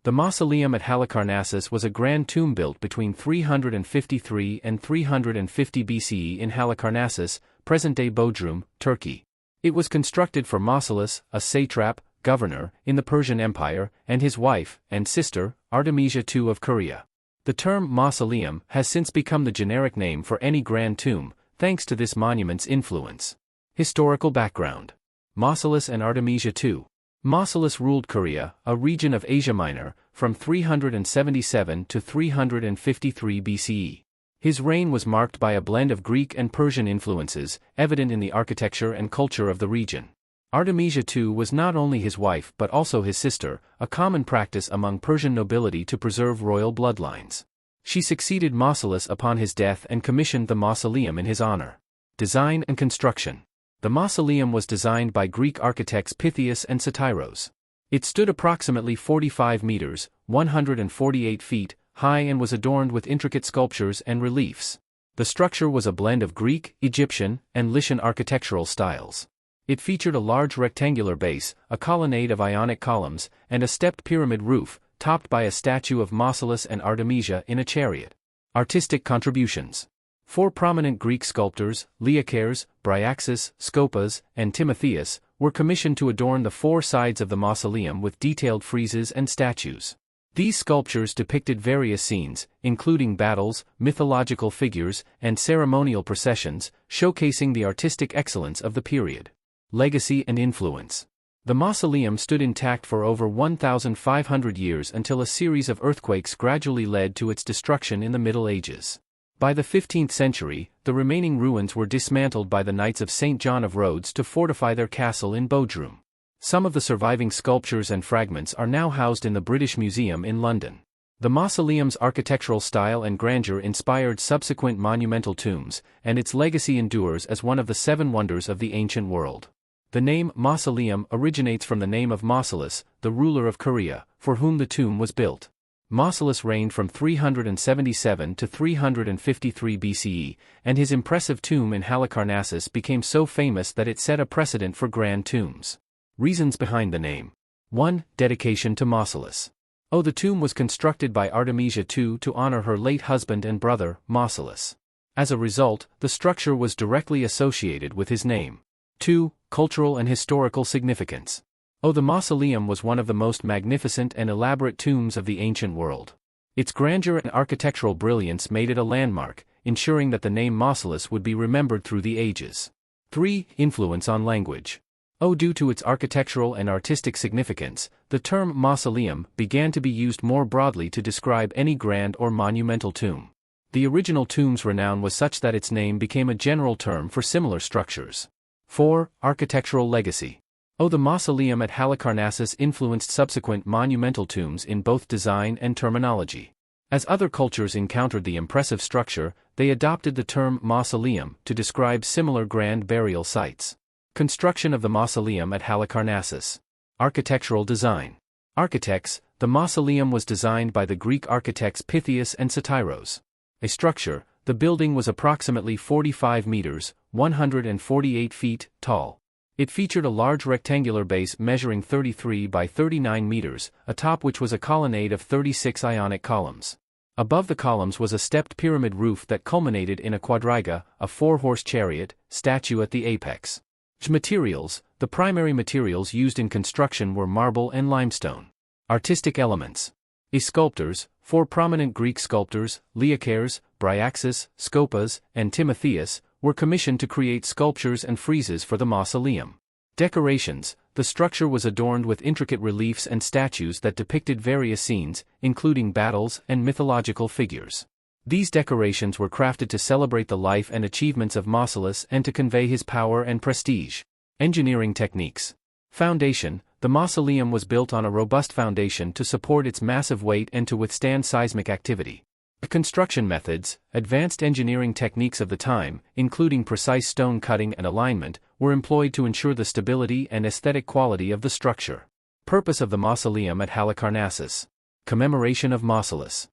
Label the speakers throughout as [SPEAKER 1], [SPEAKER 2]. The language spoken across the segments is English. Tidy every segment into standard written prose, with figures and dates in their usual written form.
[SPEAKER 1] The mausoleum at Halicarnassus was a grand tomb built between 353 and 350 BCE in Halicarnassus, present-day Bodrum, Turkey. It was constructed for Mausolus, a satrap, governor, in the Persian Empire, and his wife and sister, Artemisia II of Caria. The term mausoleum has since become the generic name for any grand tomb, thanks to this monument's influence. Historical background. Mausolus and Artemisia II. Mausolus ruled Caria, a region of Asia Minor, from 377 to 353 BCE. His reign was marked by a blend of Greek and Persian influences, evident in the architecture and culture of the region. Artemisia II was not only his wife but also his sister, a common practice among Persian nobility to preserve royal bloodlines. She succeeded Mausolus upon his death and commissioned the mausoleum in his honor. Design and construction. The mausoleum was designed by Greek architects Pythius and Satyros. It stood approximately 45 meters, 148 feet, high and was adorned with intricate sculptures and reliefs. The structure was a blend of Greek, Egyptian, and Lycian architectural styles. It featured a large rectangular base, a colonnade of Ionic columns, and a stepped pyramid roof, topped by a statue of Mausolus and Artemisia in a chariot. Artistic contributions. 4 prominent Greek sculptors, Leochares, Bryaxis, Scopas, and Timotheus, were commissioned to adorn the 4 sides of the mausoleum with detailed friezes and statues. These sculptures depicted various scenes, including battles, mythological figures, and ceremonial processions, showcasing the artistic excellence of the period. Legacy and influence. The mausoleum stood intact for over 1,500 years until a series of earthquakes gradually led to its destruction in the Middle Ages. By the 15th century, the remaining ruins were dismantled by the Knights of St. John of Rhodes to fortify their castle in Bodrum. Some of the surviving sculptures and fragments are now housed in the British Museum in London. The mausoleum's architectural style and grandeur inspired subsequent monumental tombs, and its legacy endures as one of the 7 wonders of the ancient world. The name mausoleum originates from the name of Mausolus, the ruler of Caria, for whom the tomb was built. Mausolus reigned from 377 to 353 BCE, and his impressive tomb in Halicarnassus became so famous that it set a precedent for grand tombs. Reasons behind the name. 1. Dedication to Mausolus. The tomb was constructed by Artemisia II to honor her late husband and brother, Mausolus. As a result, the structure was directly associated with his name. 2. Cultural and historical significance. The mausoleum was one of the most magnificent and elaborate tombs of the ancient world. Its grandeur and architectural brilliance made it a landmark, ensuring that the name Mausolus would be remembered through the ages. 3. Influence on language. Due to its architectural and artistic significance, the term mausoleum began to be used more broadly to describe any grand or monumental tomb. The original tomb's renown was such that its name became a general term for similar structures. 4. Architectural legacy. The mausoleum at Halicarnassus influenced subsequent monumental tombs in both design and terminology. As other cultures encountered the impressive structure, they adopted the term mausoleum to describe similar grand burial sites. Construction of the mausoleum at Halicarnassus. Architectural design. Architects. The mausoleum was designed by the Greek architects Pythius and Satyros. A structure. The building was approximately 45 meters, 148 feet, tall. It featured a large rectangular base measuring 33 by 39 meters, atop which was a colonnade of 36 Ionic columns. Above the columns was a stepped pyramid roof that culminated in a quadriga, a 4-horse chariot, statue at the apex. Materials. The primary materials used in construction were marble and limestone. Artistic elements. Sculptors. 4 prominent Greek sculptors, Leochares, Bryaxis, Scopas, and Timotheus, were commissioned to create sculptures and friezes for the mausoleum. Decorations. The structure was adorned with intricate reliefs and statues that depicted various scenes, including battles and mythological figures. These decorations were crafted to celebrate the life and achievements of Mausolus and to convey his power and prestige. Engineering techniques. Foundation. The mausoleum was built on a robust foundation to support its massive weight and to withstand seismic activity. Construction methods. Advanced engineering techniques of the time, including precise stone cutting and alignment, were employed to ensure the stability and aesthetic quality of the structure. Purpose of the mausoleum at Halicarnassus. Commemoration of Mausolus.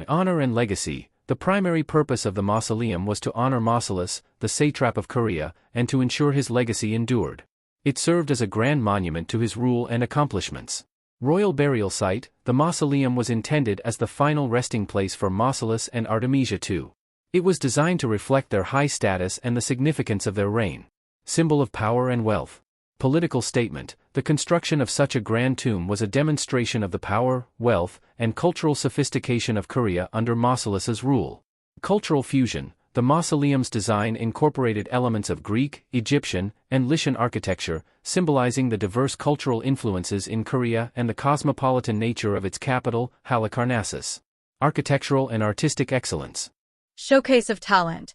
[SPEAKER 1] Honor and legacy. The primary purpose of the mausoleum was to honor Mausolus, the satrap of Caria, and to ensure his legacy endured. It served as a grand monument to his rule and accomplishments. Royal burial site, the mausoleum was intended as the final resting place for Mausolus and Artemisia II. It was designed to reflect their high status and the significance of their reign. Symbol of power and wealth. Political statement: the construction of such a grand tomb was a demonstration of the power, wealth, and cultural sophistication of Caria under Mausolus's rule. Cultural fusion: the mausoleum's design incorporated elements of Greek, Egyptian, and Lycian architecture, symbolizing the diverse cultural influences in Caria and the cosmopolitan nature of its capital, Halicarnassus. Architectural and artistic excellence.
[SPEAKER 2] Showcase of talent.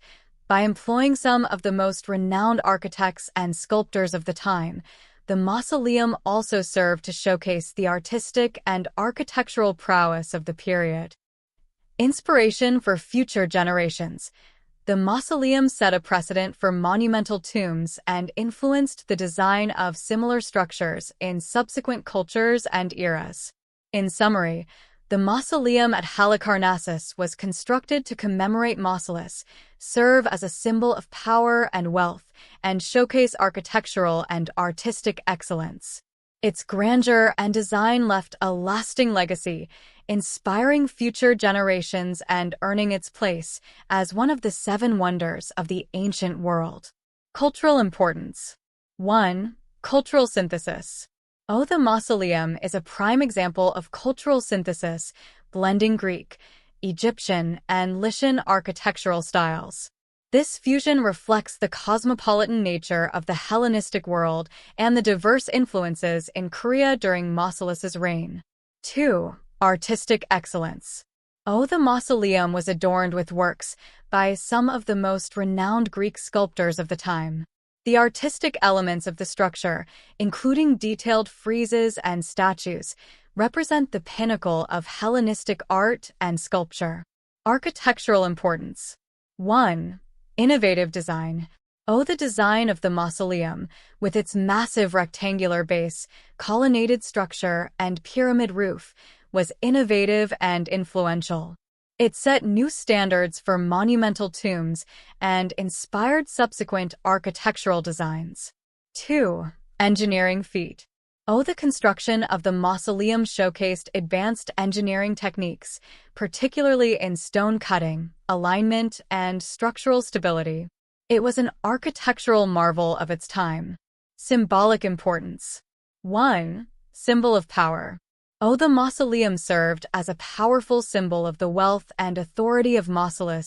[SPEAKER 2] By employing some of the most renowned architects and sculptors of the time, the mausoleum also served to showcase the artistic and architectural prowess of the period. Inspiration for future generations. The mausoleum set a precedent for monumental tombs and influenced the design of similar structures in subsequent cultures and eras. In summary, the mausoleum at Halicarnassus was constructed to commemorate Mausolus, serve as a symbol of power and wealth, and showcase architectural and artistic excellence. Its grandeur and design left a lasting legacy, inspiring future generations and earning its place as one of the 7 wonders of the ancient world. Cultural importance. 1. Cultural synthesis. The mausoleum is a prime example of cultural synthesis, blending Greek, Egyptian, and Lycian architectural styles. This fusion reflects the cosmopolitan nature of the Hellenistic world and the diverse influences in Caria during Mausolus's reign. 2. Artistic excellence. The mausoleum was adorned with works by some of the most renowned Greek sculptors of the time. The artistic elements of the structure, including detailed friezes and statues, represent the pinnacle of Hellenistic art and sculpture. Architectural importance. 1. Innovative design. The design of the mausoleum, with its massive rectangular base, colonnaded structure, and pyramid roof, was innovative and influential. It set new standards for monumental tombs and inspired subsequent architectural designs. 2. Engineering feat. The construction of the mausoleum showcased advanced engineering techniques, particularly in stone cutting, alignment, and structural stability. It was an architectural marvel of its time. Symbolic importance. 1. Symbol of power. The mausoleum served as a powerful symbol of the wealth and authority of Mausolus